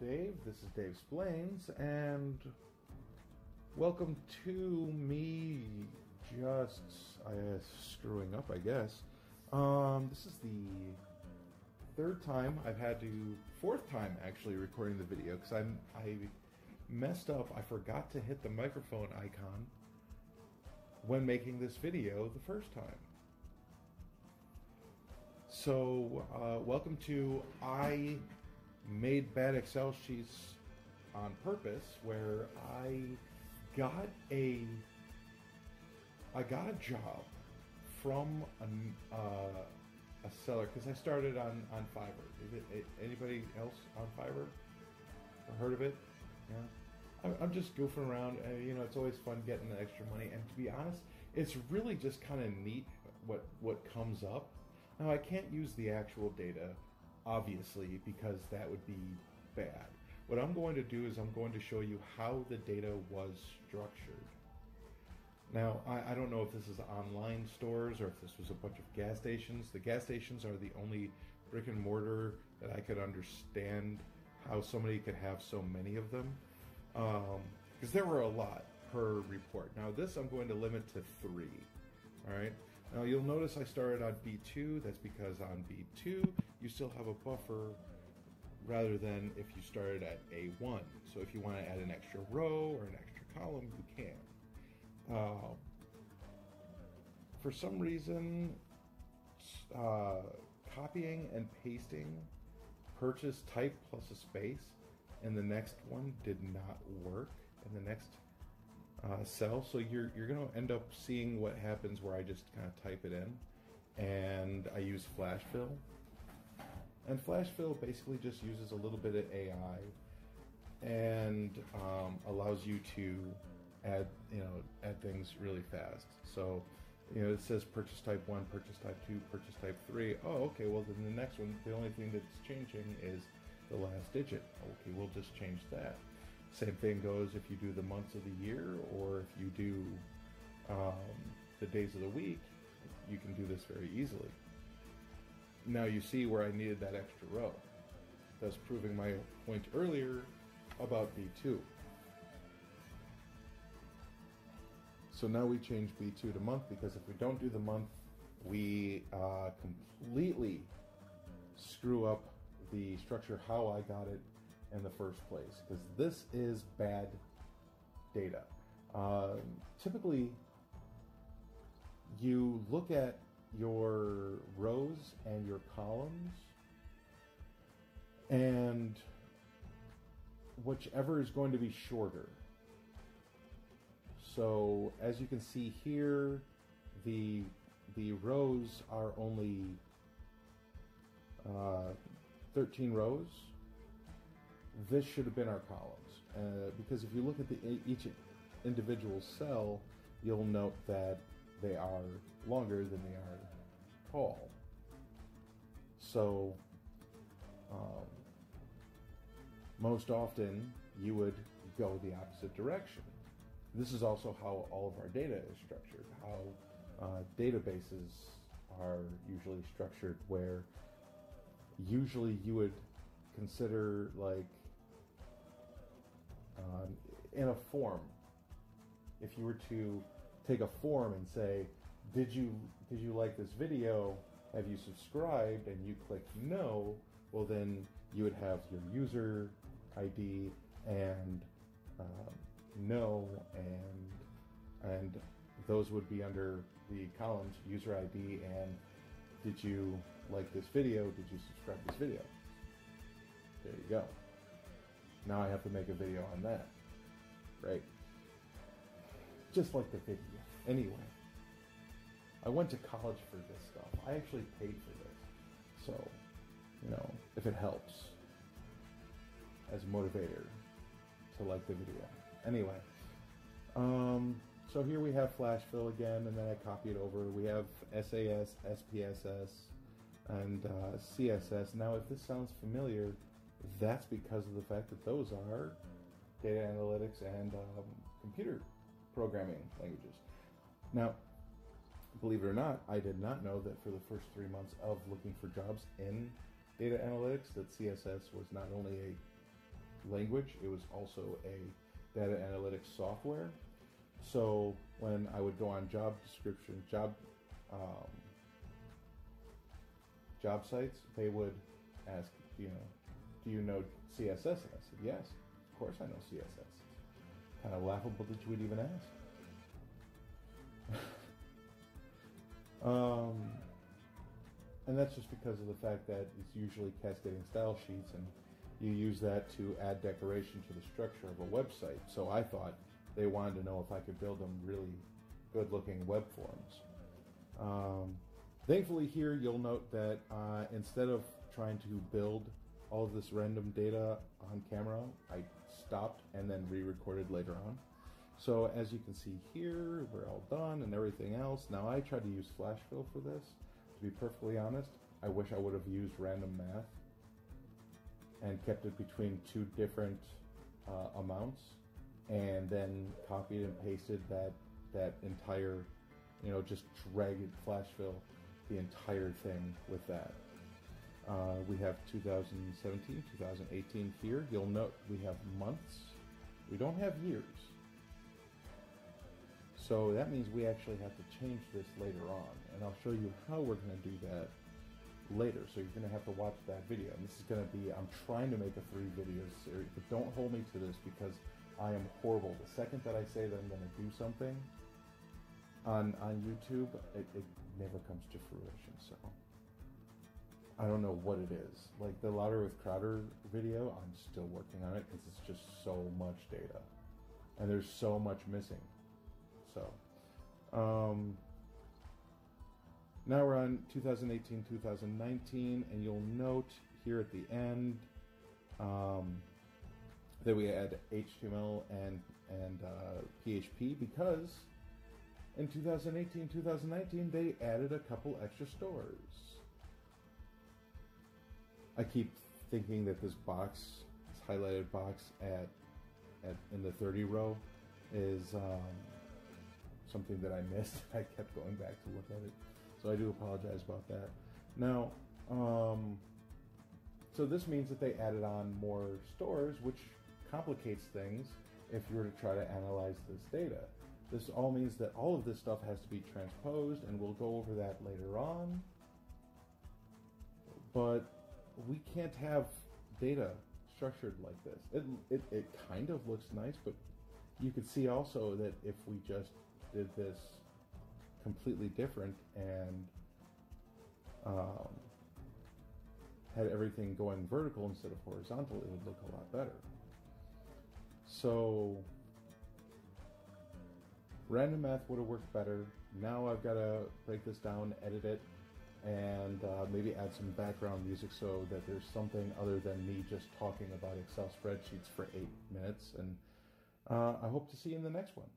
Dave. This is Dave Explains, and welcome to me just screwing up, I guess. This is the fourth time actually recording the video, because I messed up. I forgot to hit the microphone icon when making this video the first time. So, welcome to I made bad Excel sheets on purpose, where I got a job from a seller, because I started on Fiverr. Anybody else on Fiverr? Or heard of it? Yeah. I'm just goofing around, and it's always fun getting the extra money. And to be honest, it's really just kind of neat what comes up. Now, I can't use the actual data, obviously, because that would be bad. What I'm going to do is I'm going to show you how the data was structured. Now, I don't know if this is online stores or if this was a bunch of gas stations. The gas stations are the only brick and mortar that I could understand how somebody could have so many of them. Because there were a lot per report. Now, this I'm going to limit to 3. All right. Now, you'll notice I started on B2. That's because on B2, you still have a buffer rather than if you started at A1. So if you want to add an extra row or an extra column, you can. For some reason, copying and pasting purchase type plus a space in the next one did not work in the next cell. So you're going to end up seeing what happens where I just kind of type it in, and I use flash fill. And flash fill basically just uses a little bit of AI and allows you to add things really fast. So it says purchase type 1, purchase type 2, purchase type 3. Oh, okay, well then the next one, the only thing that's changing is the last digit. Okay, we'll just change that. Same thing goes if you do the months of the year, or if you do the days of the week. You can do this very easily. Now you see where I needed that extra row. Thus proving my point earlier about B2. So now we change B2 to month, because if we don't do the month, we completely screw up the structure how I got it in the first place, because this is bad data. Typically, you look at your rows and your columns, and whichever is going to be shorter. So as you can see here, the rows are only 13 rows. This should have been our columns, because if you look at each individual cell, you'll note that they are longer than they are tall. So most often you would go the opposite direction. This is also how all of our data is structured, how databases are usually structured, where usually you would consider, like, in a form, if you were to take a form and say, did you like this video, have you subscribed, and you click no, well then you would have your user ID and no, and those would be under the columns user ID and did you like this video, did you subscribe to this video. There you go. Now I have to make a video on that, right? Just like the video. Anyway, I went to college for this stuff. I actually paid for this. So, if it helps as a motivator to like the video. Anyway, so here we have flash fill again, and then I copy it over. We have SAS, SPSS, and CSS. Now, if this sounds familiar, that's because of the fact that those are data analytics and computer programming languages. Now, believe it or not, I did not know that for the first 3 months of looking for jobs in data analytics, that CSS was not only a language. It was also a data analytics software. So when I would go on job description, job sites, they would ask, do you know CSS? And I said, yes, of course I know CSS. Kind of laughable that you would even ask. And that's just because of the fact that it's usually cascading style sheets, and you use that to add decoration to the structure of a website. So I thought they wanted to know if I could build them really good-looking web forms. Thankfully here you'll note that instead of trying to build all of this random data on camera, I stopped and then re-recorded later on. So as you can see here, we're all done and everything else. Now I tried to use flash fill for this. To be perfectly honest, I wish I would have used random math and kept it between two different amounts, and then copied and pasted that entire, just drag it, flash fill the entire thing with that. We have 2017, 2018 here. You'll note we have months. We don't have years. So that means we actually have to change this later on, and I'll show you how we're going to do that later. So you're going to have to watch that video, and this is going to be, I'm trying to make a 3-video series, but don't hold me to this because I am horrible. The second that I say that I'm going to do something on YouTube, it never comes to fruition. So I don't know what it is. Like the Louder with Crowder video, I'm still working on it because it's just so much data, and there's so much missing. So, now we're on 2018, 2019, and you'll note here at the end that we add HTML and PHP because in 2018, 2019 they added a couple extra stores. I keep thinking that this box, this highlighted box in the 30 row, is something that I missed. I kept going back to look at it, so I do apologize about that. Now, so this means that they added on more stores, which complicates things if you were to try to analyze this data. This all means that all of this stuff has to be transposed, and we'll go over that later on. But we can't have data structured like this. It kind of looks nice, but you could see also that if we just did this completely different and had everything going vertical instead of horizontal, it would look a lot better. So random math would have worked better. Now I've got to break this down, edit it, and maybe add some background music so that there's something other than me just talking about Excel spreadsheets for 8 minutes. And I hope to see you in the next one.